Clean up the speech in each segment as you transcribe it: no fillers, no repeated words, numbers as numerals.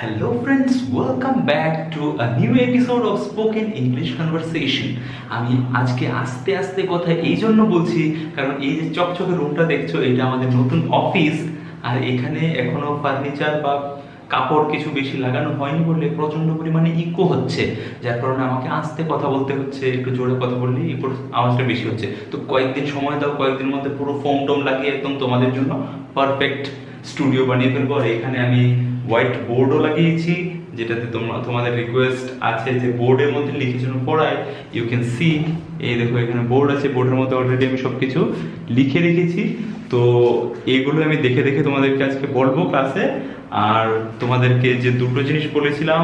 Hello friends, welcome back to a new episode of Spoken English Conversation. আমি আজকে আস্তে আস্তে কথা এই জন্য বলছি কারণ এই যে চকচকে রুমটা দেখছো এটা আমাদের নতুন অফিস আর এখানে এখনো ফার্নিচার বা কাপড় কিছু বেশি লাগানো হয়নি বলে প্রচন্ড পরিমাণে ইকো হচ্ছে, যার কারণে আমাকে আস্তে কথা বলতে হচ্ছে, একটু জোরে কথা বললে ইকোর আওয়াজটা বেশি হচ্ছে। তো কয়েকদিন সময় দাও, কয়েকদিনের মধ্যে পুরো ফোম টোম লাগিয়ে একদম তোমাদের জন্য পারফেক্ট স্টুডিও বানিয়ে ফেলবো। আর এখানে আমি হোয়াইট বোর্ডও লাগিয়েছি যেটাতে তোমাদের রিকোয়েস্ট আছে যে বোর্ডের মধ্যে লিখে যেন পড়ায়। ইউ ক্যান সি, এই দেখো এখানে বোর্ড আছে, বোর্ডের মধ্যে অলরেডি আমি সব কিছু লিখে রেখেছি। তো এইগুলো আমি দেখে দেখে তোমাদেরকে আজকে বলবো ক্লাসে। আর তোমাদেরকে যে দুটো জিনিস বলেছিলাম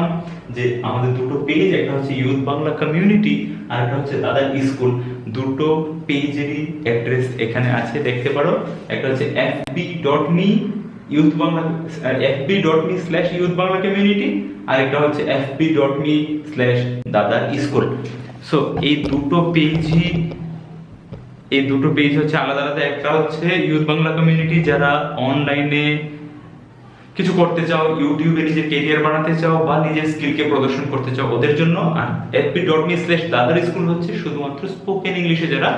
যে আমাদের দুটো পেজ, একটা হচ্ছে ইউথ বাংলা কমিউনিটি আর একটা হচ্ছে দাদার স্কুল, দুটো পেজেরই অ্যাড্রেস এখানে আছে, দেখতে পারো। একটা হচ্ছে fb.me ইউথ বাংলা fb.me/ইউথ বাংলা কমিউনিটি আর একটা হচ্ছে fb.me/দাদার স্কুল। সো এই দুটো পেজ হচ্ছে আলাদা আলাদা। একটা হচ্ছে ইউথ বাংলা কমিউনিটি, যারা অনলাইনে কিছু করতে চাও, ইউটিউবে নিজের কেরিয়ার বানাতে চাও বা নিজের স্কিলকে প্রদর্শন করতে চাও ওদের জন্য। আর fb.me/দাদার স্কুল হচ্ছে শুধুমাত্র স্পোকেন ইংলিশে যারা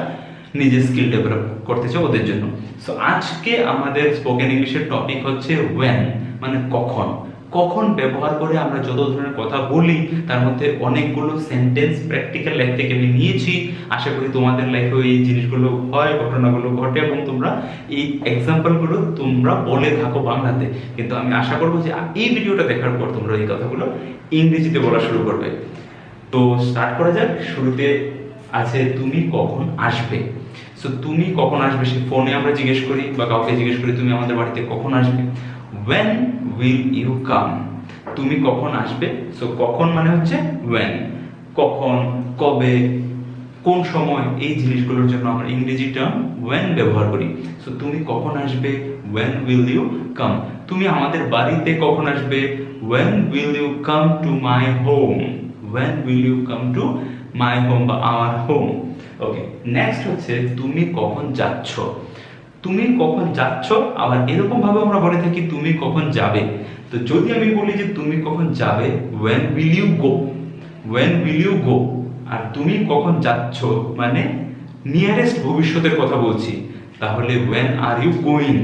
নিজের স্কিল ডেভেলপ করতে চাও ওদের জন্য। সো আজকে আমাদের স্পোকেন ইংলিশের টপিক হচ্ছে when, মানে কখন। কখন ব্যবহার করে আমরা যত ধরনের কথা বলি তার মধ্যে অনেকগুলো সেন্টেন্স প্র্যাকটিক্যাল লাইফ থেকে আমি নিয়েছি। আশা করি তোমাদের লাইফেও এই জিনিসগুলো হয়, ঘটনাগুলো ঘটে এবং তোমরা এই এক্সাম্পলগুলো তোমরা বলে থাকো বাংলাতে। কিন্তু আমি আশা করবো যে এই ভিডিওটা দেখার পর তোমরা এই কথাগুলো ইংরেজিতে বলা শুরু করবে। তো স্টার্ট করা যাক। শুরুতে আছে তুমি কখন আসবে। সো তুমি কখন আসবে সে ফোনে আমরা জিজ্ঞেস করি বা কাউকে জিজ্ঞেস করি তুমি আমাদের বাড়িতে কখন আসবে। when will you come, তুমি কখন আসবে। সো কখন মানে হচ্ছে when, কখন, কবে, কোন সময়, এই জিনিসগুলোর জন্য আমরা ইংরেজি টার্ম when ব্যবহার করি। সো তুমি কখন আসবে, when will you come। তুমি আমাদের বাড়িতে কখন আসবে, when will you come to my home, when will you come to my home বা our home। ওকে, নেক্সট হচ্ছে তুমি কখন যাচ্ছ। তুমি কখন যাচ্ছ আবার এরকম ভাবে আমরা বলে থাকি তুমি কখন যাবে। তো যদি আমি বলি যে তুমি কখন যাবে, when will you go, when will you go। আর তুমি কখন যাচ্ছ মানে নিয়ারেস্ট ভবিষ্যতের কথা বলছি, তাহলে when are you going,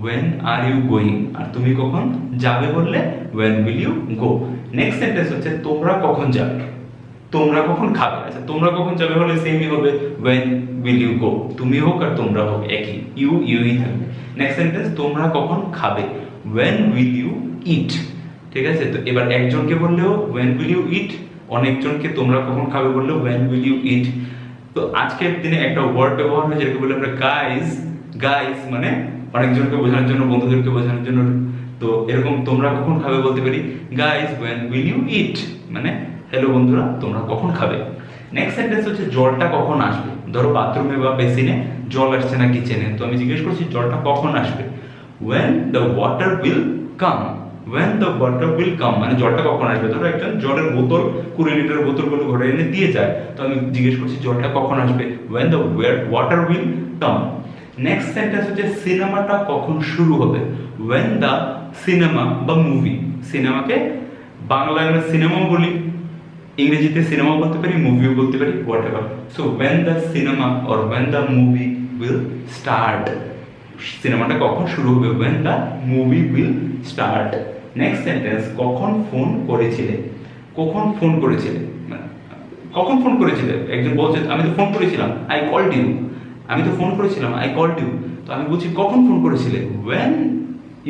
when are you going। আর তুমি কখন যাবে বললে when will you go। Next sentence হচ্ছে তোমরা কখন যাবে, তোমরা কখন খাবে। আচ্ছা, তোমরা কখন যাবে হলে সেমই হবে when will you go, তুমি হোক আর তোমরা হোক একই, ইউই থাকবে। নেক্সট সেন্টেন্স তোমরা কখন খাবে, when will you eat। ঠিক আছে, তো এবার একজনকে বললেও when will you eat, অনেকজনকে তোমরা কখন খাবে বললেও when will you eat। তো আজকের দিনে একটা ওয়ার্ড ব্যবহার হয় যেটাকে বলে আমরা গাইস, মানে অনেকজনকে বোঝানোর জন্য, বন্ধুদেরকে বোঝানোর জন্য। তো এরকম তোমরা কখন খাবে বলতে পারি guys when will you eat, মানে হ্যালো বন্ধুরা তোমরা কখন খাবে। নেক্সট সেন্টেন্স হচ্ছে জলটা কখন আসবে। ধরো বাথরুমে বা বেসিনে জল আসছে না কিচেনে, তো আমি জিজ্ঞেস করছি জলটা কখন আসবে, when the water will come, when the water will come মানে জলটা কখন আসবে। ধরো একজন জলের বোতল 20 লিটারের বোতলগুলো ঘরে এনে দিয়ে যায়, তো আমি জিজ্ঞেস করছি জলটা কখন আসবে, when the water will come। Next sentence হচ্ছে সিনেমাটা কখন শুরু হবে, when the cinema বা মুভি, সিনেমাকে বাংলায় আমরা সিনেমাও বলি, ইংরেজিতে সিনেমা বলতে পারি, মুভিও বলতে পারি, what ever. So when the cinema or when the movie will start, সিনেমাটা কখন শুরু হবে, when the movie will start। Next sentence কখন ফোন করেছিলে, কখন ফোন করেছিলে, কখন ফোন করেছিলে। একজন বলছে আমি তো ফোন করেছিলাম, আই কল্ড ইউ, আমি তো ফোন করেছিলাম, আই কল্ড ইউ। তো আমি বলছি কখন ফোন করেছিলে, when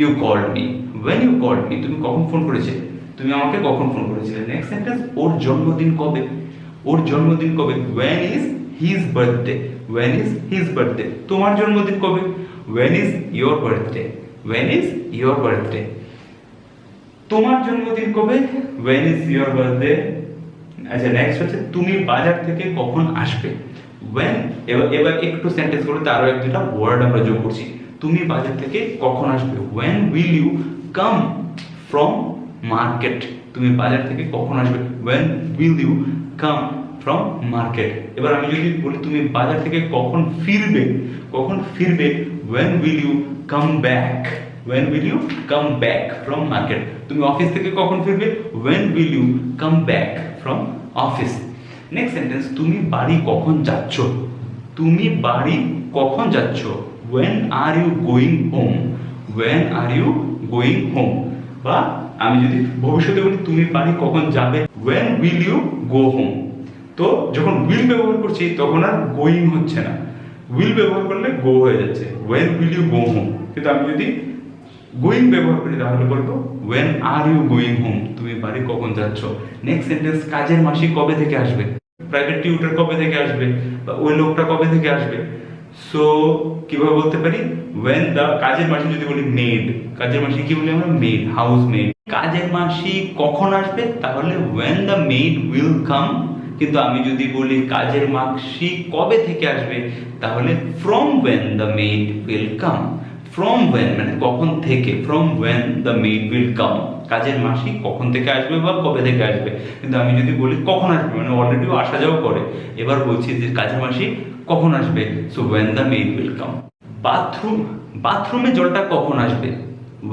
you called me, when you called me, তুমি কখন ফোন করেছিলে, তুমি আমাকে কখন ফোন করেছিলে। নেক্সট সেন্টেন্স ওর জন্মদিন কবে, ওর জন্মদিন কবে, when is his birthday, when is his birthday। তোমার জন্মদিন কবে, when is your birthday, when is your birthday। তোমার জন্মদিন কবে, when is your birthday। আচ্ছা, নেক্সট হচ্ছে তুমি বাজার থেকে কখন আসবে, when। এবার একটু সেন্টেন্স গুলোতে আরো এক দুটা ওয়ার্ড আমরা যোগ করছি। তুমি বাজার থেকে কখন আসবে, when will you come from market, তুমি বাজার থেকে কখন আসবে, when will you come from market। এবার আমি যদি বলি তুমি বাজার থেকে কখন ফিরবে, কখন ফিরবে, when will you come back, when will you come back from market? তুমি অফিস থেকে কখন ফিরবে? when will you come back from office? Next sentence, তুমি বাড়ি কখন যাচ্ছ? তুমি বাড়ি কখন যাচ্ছ? when are you going home? when are you going home? বা আমি যদি ভবিষ্যতে বলি তুমি বাড়ি কখন যাবে, when will you go home? তো যখন will ব্যবহার করছি তখন আর গোয়িং হচ্ছে না, will ব্যবহার করলে গো হয়ে যাচ্ছে, when will you go home। কিন্তু আমি যদি গোয়িং ব্যবহার করি তাহলে বলবো when are you going home? তুমি বাড়ি কখন যাচ্ছ। নেক্সট সেন্টেন্স, কাজের মাসি কবে থেকে আসবে? প্রাইভেট টিউটর কবে থেকে আসবে, বা ওই লোকটা কবে থেকে আসবে। সো কিভাবে বলতে পারি, when the কাজের মাসি যদি বলি মেড, কাজের মাসি কি বলি আমরা? Made, house made. কাজের মাসি কখন আসবে তাহলে when the maid will come। কিন্তু আমি যদি বলি কাজের মাসি কবে থেকে আসবে তাহলে from when the maid will come। from when মানে কখন থেকে, from when the maid will come। কাজের মাসি কখন থেকে আসবে বা কবে থেকে আসবে। কিন্তু আমি যদি বলি কখন আসবে মানে অলরেডি আসা যাওয়া করে, এবার বলছি যে কাজের মাসি কখন আসবে, so when the maid will come। Bathroom, বাথরুমে জলটা কখন আসবে?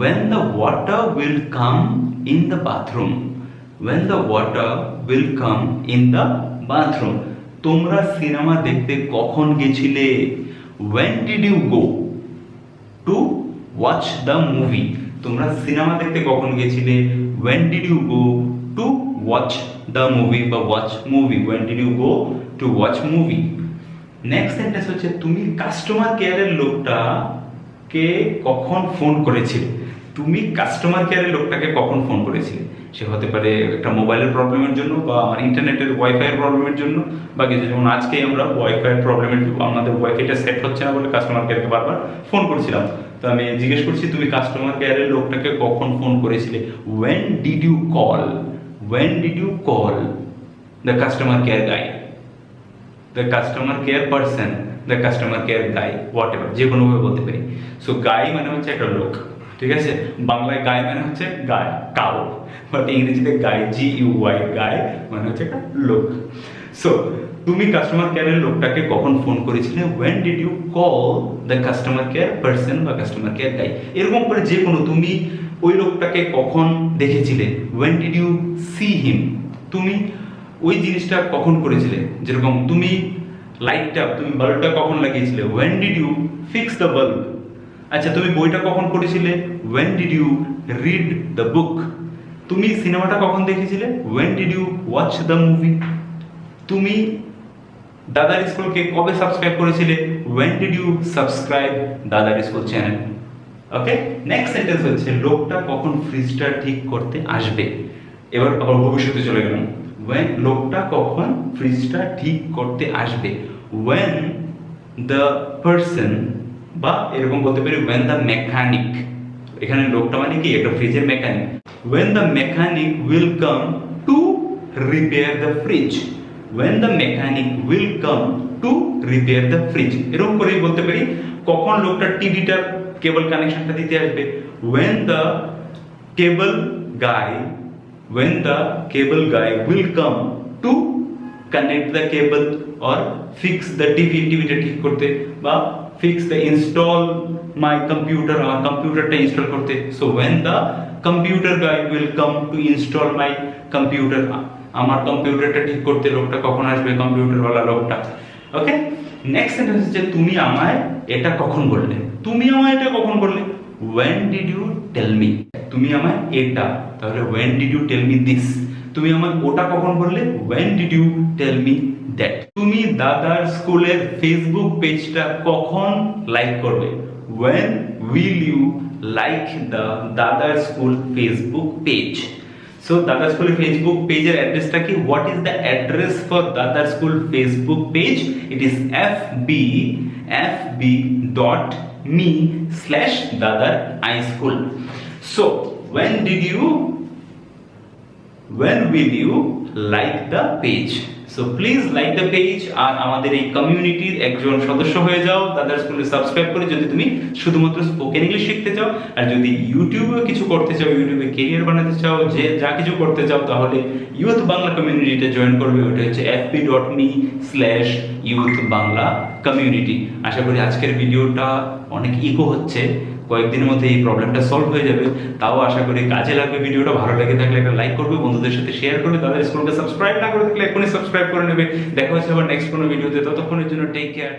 when the water will come in the bathroom। when the water will come in the bathroom। তোমরা সিনেমা দেখতে কখন গেছিলে? when did you go to watch the movie? তোমরা cinema দেখতে কখন গেছিলে? when did you go to watch the movie বা watch movie? when did you go to watch movie? Next sentence হচ্ছে, তুমি কাস্টমার কেয়ারের লোকটাকে কখন ফোন করেছিলে? তুমি কাস্টমার কেয়ারের লোকটাকে কখন ফোন করেছিলে? সে হতে পারে একটা মোবাইলের প্রবলেমের জন্য, বা আমার ইন্টারনেটের ওয়াইফাইয়ের প্রবলেমের জন্য, বা কিছু। যেমন আজকে আমরা ওয়াইফাইয়ের প্রবলেমের, আমাদের ওয়াইফাইটা সেট হচ্ছে না বলে কাস্টমার কেয়ারকে বারবার ফোন করছিলাম। তো আমি জিজ্ঞেস করছি তুমি কাস্টমার কেয়ারের লোকটাকে কখন ফোন করেছিলে? when did you call? when did you call the customer care guy? the customer care person, the customer care guy, whatever, যে কোনো ভাবে বলতে পারি। সো গাই মানে হচ্ছে একটা লোক, ঠিক আছে। বাংলায় গাই মানে হচ্ছে গায়, কাউ, বাট ইংরেজিতে গাই, GUY, গাই মানে হচ্ছে একটা লোক। সো তুমি কাস্টমার কেয়ারের লোকটাকে কখন ফোন করেছিলে? when did you call the customer care person বা customer care guy। এরকম করে যে কোনো, তুমি ওই লোকটাকে কখন দেখেছিলে? when did you see him। তুমি ওই জিনিসটা কখন করেছিলে? যেরকম তুমি লাইটটা, তুমি বাল্বটা কখন লাগিয়েছিলে? when did you fix the bulb। আচ্ছা, তুমি বইটা কখন পড়েছিলে? when did you read the book। তুমি সিনেমাটা কখন দেখেছিলে? when did you watch the movie। তুমি দাদার স্কুলকে কবে সাবস্ক্রাইব করেছিলে? when did you subscribe দাদার স্কুল চ্যানেল। ওকে, নেক্সট সেন্টেন্স হচ্ছে, লোকটা কখন ফ্রিজটা ঠিক করতে আসবে। এবার আবার ভবিষ্যতে চলে গেলাম, when লোকটা কখন ফ্রিজটা ঠিক করতে আসবে। when the person, বা এরকম বলতে পারি when the mechanic। এখানে লোকটা মানে কি? একটা ফ্রিজের mechanic. when the mechanic will come to repair the fridge। when the mechanic will come to repair the fridge। এরকম করেই বলতে পারি কখন লোকটা টিভিটার কেবল কানেকশনটা দিতে আসবে। when the cable guy will come to connect the cable or fix the টিভিটা ঠিক করতে, বা fix the install my computer, আমার কম্পিউটারটা ইনস্টল করতে। so when the computer guy will come to install my computer, আমার কম্পিউটারটা ঠিক করতে লোকটা কখন আসবে? কম্পিউটারওয়ালা লোকটা। ওকে, নেক্সট সেন্টেন্স হচ্ছে, তুমি আমায় এটা কখন বললে? তুমি আমায় এটা কখন বললে? when did you tell me। তুমি আমায় এটা, তাহলে when did you tell me this। তুমি আমায় ওটা কখন বললে? when did you tell me that। তুমি দাদার স্কুলের ফেসবুক পেজটা কখন লাইক করবে? when will you like the দাদার স্কুল ফেসবুক পেজ। সো দাদার স্কুল ফেসবুক পেজের অ্যাড্রেসটা কি? What is the address for দাদার school Facebook page? It is fb.me/dadar iSchool। so when will you like the page? so please like the page আর আমাদের এই কমিউনিটির একজন সদস্য হয়ে যাও, দাদার স্কুলে সাবস্ক্রাইব করে, যদি তুমি শুধুমাত্র স্পোকেন ইংলিশ শিখতে চাও। আর যদি ইউটিউবে কিছু করতে চাও, ইউটিউবে ক্যারিয়ার বানাতে চাও, যে যা কিছু করতে চাও, তাহলে ইউথ বাংলা কমিউনিটিতে জয়েন করবে। ওটা হচ্ছে fb.me/youth bangla community। আশা করি আজকের ভিডিওটা অনেক ইকো হচ্ছে, কয়েকদিনের মধ্যে এই প্রবলেমটা সলভ হয়ে যাবে। তাও আশা করি কাজে লাগবে ভিডিওটা। ভালো লেগে থাকলে একটা লাইক করবে, বন্ধুদের সাথে শেয়ার করবে, তাদের স্কুলকে সাবস্ক্রাইব না করে থাকলে এখনই সাবস্ক্রাইব করে নেবে। দেখা হচ্ছে আবার নেক্সট কোনো ভিডিওতে, ততক্ষণের জন্য টেক কেয়ার।